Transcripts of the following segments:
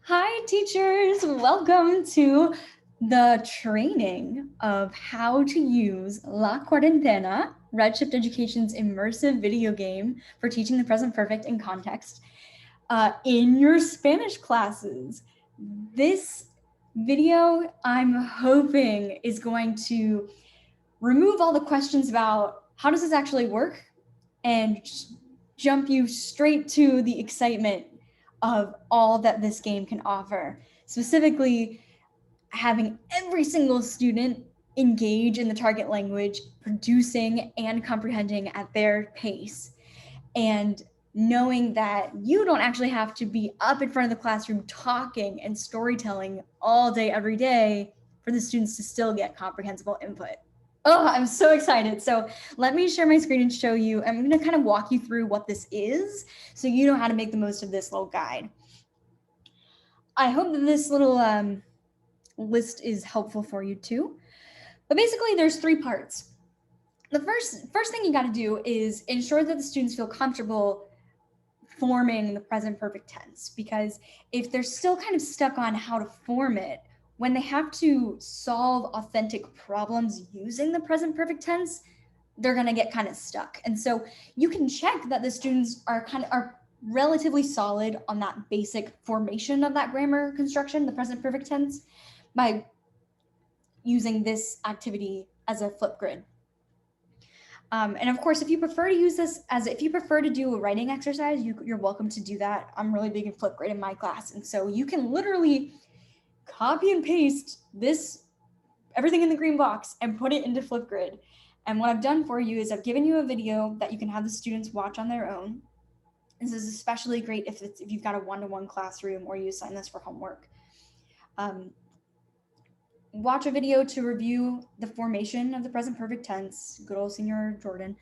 Hi, teachers. Welcome to the training of how to use La Cuarentena, Redshift Education's immersive video game for teaching the present perfect in context, in your Spanish classes. This video, I'm hoping, is going to remove all the questions about how does this actually work and jump you straight to the excitement of all that this game can offer. Specifically, having every single student engage in the target language, producing and comprehending at their pace, and knowing that you don't actually have to be up in front of the classroom talking and storytelling all day, every day for the students to still get comprehensible input. Oh, I'm so excited. So let me share my screen and show you. I'm going to kind of walk you through what this is so you know how to make the most of this little guide. I hope that this little list is helpful for you too. But basically, there's three parts. The first thing you got to do is ensure that the students feel comfortable forming the present perfect tense, because if they're still kind of stuck on how to form it, when they have to solve authentic problems using the present perfect tense, they're going to get kind of stuck. And so you can check that the students are relatively solid on that basic formation of that grammar construction, the present perfect tense, by using this activity as a Flipgrid. And of course, if you prefer to use this if you prefer to do a writing exercise, you're welcome to do that. I'm really big in Flipgrid in my class. And so you can literally copy and paste everything in the green box and put it into Flipgrid. And what I've done for you is I've given you a video that you can have the students watch on their own. This is especially great if you've got a one-to-one classroom or you assign this for homework. Watch a video to review the formation of the present perfect tense, good old Senior Jordan.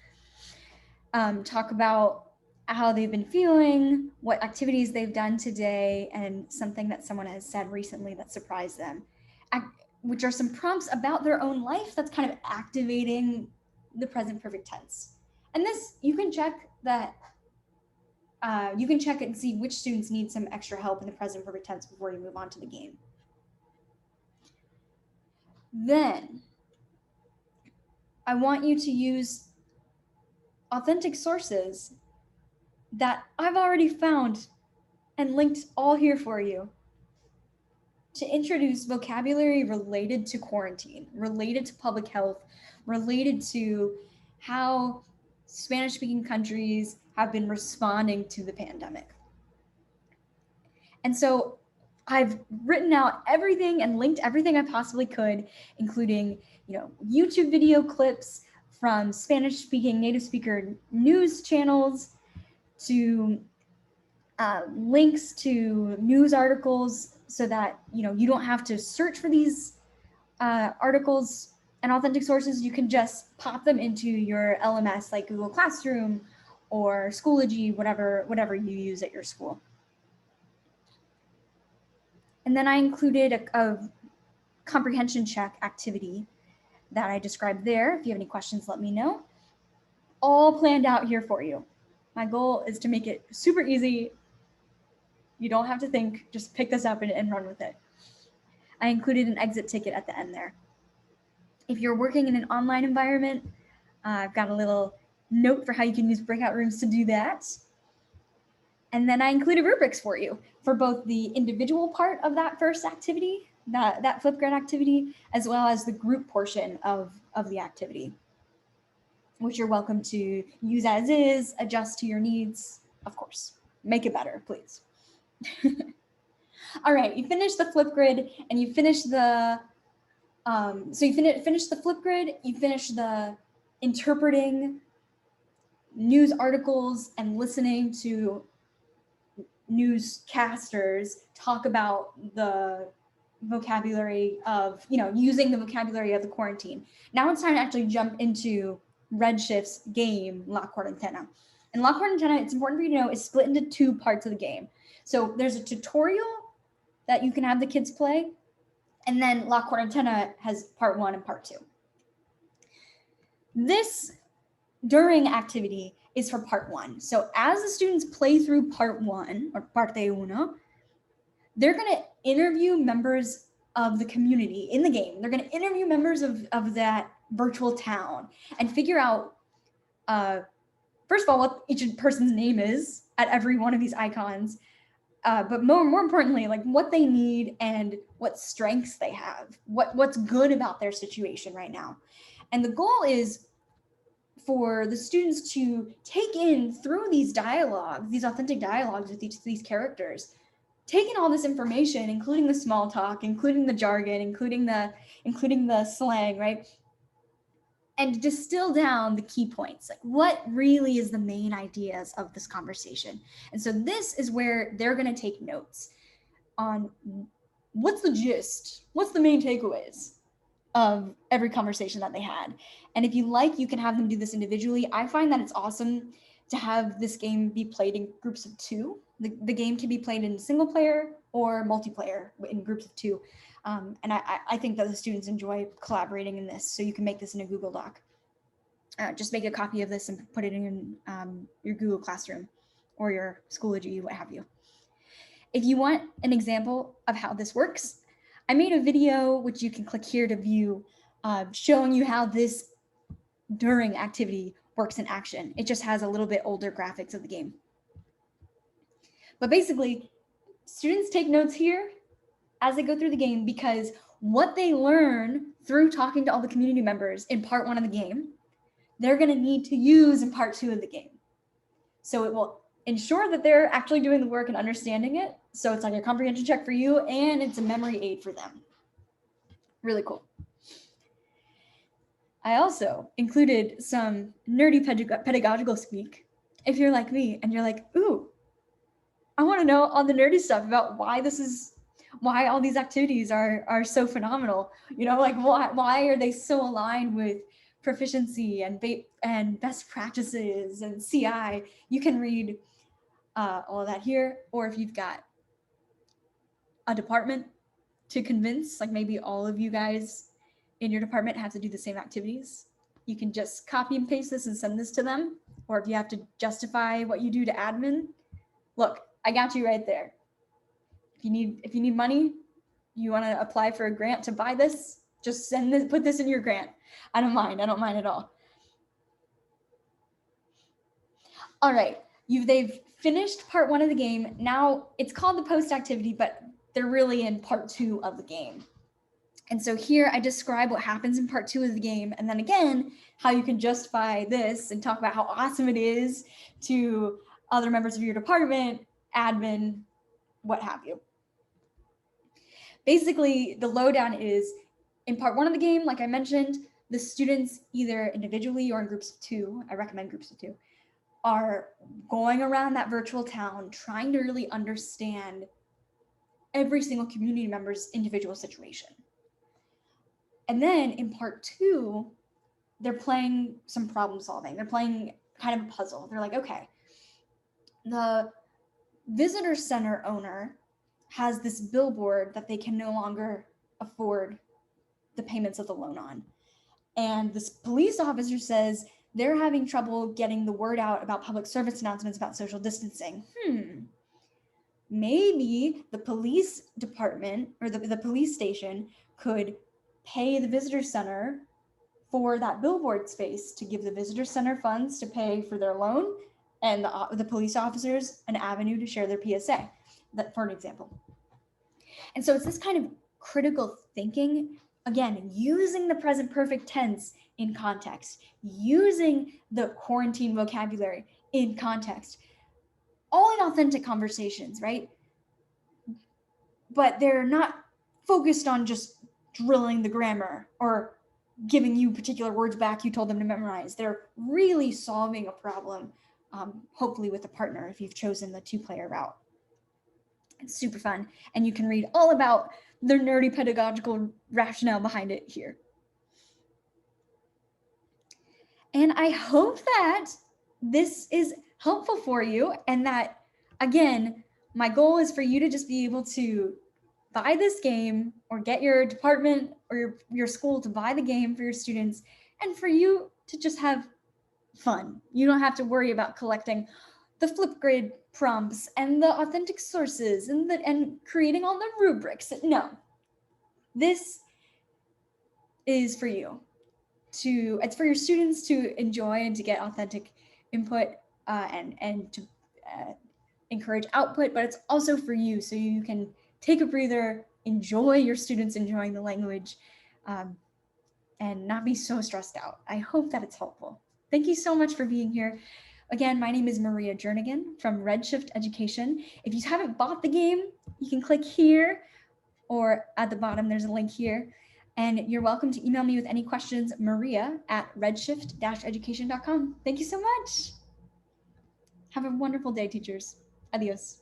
Talk about how they've been feeling, what activities they've done today, and something that someone has said recently that surprised them, which are some prompts about their own life that's kind of activating the present perfect tense. And this, you can check that, you can check it and see which students need some extra help in the present perfect tense before you move on to the game. Then, I want you to use authentic sources that I've already found and linked all here for you to introduce vocabulary related to quarantine, related to public health, related to how Spanish-speaking countries have been responding to the pandemic. And so I've written out everything and linked everything I possibly could, including, YouTube video clips from Spanish-speaking native speaker news channels to links to news articles so that you don't have to search for these articles and authentic sources. You can just pop them into your LMS like Google Classroom or Schoology, whatever you use at your school. And then I included a comprehension check activity that I described there. If you have any questions, let me know. All planned out here for you. My goal is to make it super easy. You don't have to think, just pick this up and run with it. I included an exit ticket at the end there. If you're working in an online environment, I've got a little note for how you can use breakout rooms to do that. And then I included rubrics for you for both the individual part of that first activity, that Flipgrid activity, as well as the group portion of the activity, which you're welcome to use as is, adjust to your needs, of course. Make it better, please. All right, you finish the Flipgrid and you finish the, so you finish the Flipgrid, you finish the interpreting news articles and listening to newscasters talk about the vocabulary of, using the vocabulary of the quarantine. Now it's time to actually jump into Redshift's game, La Cuarentena. And La Cuarentena, it's important for you to know, is split into two parts of the game. So there's a tutorial that you can have the kids play, and then La Cuarentena has part 1 and part 2. This during activity is for part 1. So as the students play through part 1, or parte uno, they're going to interview members of the community in the game. They're going to interview members of that virtual town and figure out, first of all, what each person's name is at every one of these icons. But more importantly, like what they need and what strengths they have, what's good about their situation right now. And the goal is for the students to take in through these dialogues, these authentic dialogues with each of these characters, take in all this information, including the small talk, including the jargon, including the slang, right? And distill down the key points, like what really is the main ideas of this conversation. And so this is where they're going to take notes on what's the gist, what's the main takeaways of every conversation that they had. And if you like, you can have them do this individually. I find that it's awesome to have this game be played in groups of 2. The game can be played in single player or multiplayer in groups of 2. And I think that the students enjoy collaborating in this. So you can make this in a Google Doc. Just make a copy of this and put it in your Google Classroom or your Schoology, what have you. If you want an example of how this works, I made a video, which you can click here to view, showing you how this during activity works in action. It just has a little bit older graphics of the game. But basically, students take notes here as they go through the game, because what they learn through talking to all the community members in part 1 of the game, they're going to need to use in part 2 of the game. So it will ensure that they're actually doing the work and understanding it. So it's like a comprehension check for you, and it's a memory aid for them. Really cool. I also included some nerdy pedagogical speak. If you're like me and you're like, ooh, I want to know all the nerdy stuff about why all these activities are so phenomenal. You know, like why are they so aligned with proficiency and best practices and CI? You can read all of that here. Or if you've got a department to convince, like maybe all of you guys in your department have to do the same activities, you can just copy and paste this and send this to them. Or if you have to justify what you do to admin, look, I got you right there. If you need money, you want to apply for a grant to buy this, just put this in your grant. I don't mind at all. All right, they've finished part 1 of the game. Now it's called the post activity, but they're really in part 2 of the game. And so here I describe what happens in part 2 of the game, and then again, how you can justify this and talk about how awesome it is to other members of your department, admin, what have you. Basically, the lowdown is in part 1 of the game, like I mentioned, the students either individually or in groups of 2, I recommend groups of 2, are going around that virtual town trying to really understand every single community member's individual situation. And then in part 2, they're playing some problem solving. They're playing kind of a puzzle. They're like, okay, the visitor center owner has this billboard that they can no longer afford the payments of the loan on. And this police officer says they're having trouble getting the word out about public service announcements about social distancing. Maybe the police department or the police station could pay the visitor center for that billboard space to give the visitor center funds to pay for their loan, and the police officers an avenue to share their PSA, for an example. And so it's this kind of critical thinking, again, using the present perfect tense in context, using the quarantine vocabulary in context, all in authentic conversations, right? But they're not focused on just drilling the grammar or giving you particular words back you told them to memorize. They're really solving a problem, hopefully with a partner if you've chosen the 2-player route. It's super fun, and you can read all about the nerdy pedagogical rationale behind it here. And I hope that this is helpful for you, and that, again, my goal is for you to just be able to buy this game or get your department or your school to buy the game for your students, and for you to just have fun. You don't have to worry about collecting the Flipgrid prompts and the authentic sources and creating all the rubrics. No, this is for you. It's for your students to enjoy and to get authentic input and to encourage output, but it's also for you so you can take a breather, enjoy your students enjoying the language, and not be so stressed out. I hope that it's helpful. Thank you so much for being here. Again, my name is Maria Jernigan from Redshift Education. If you haven't bought the game, you can click here, or at the bottom, there's a link here. And you're welcome to email me with any questions, maria@redshift-education.com. Thank you so much. Have a wonderful day, teachers. Adios.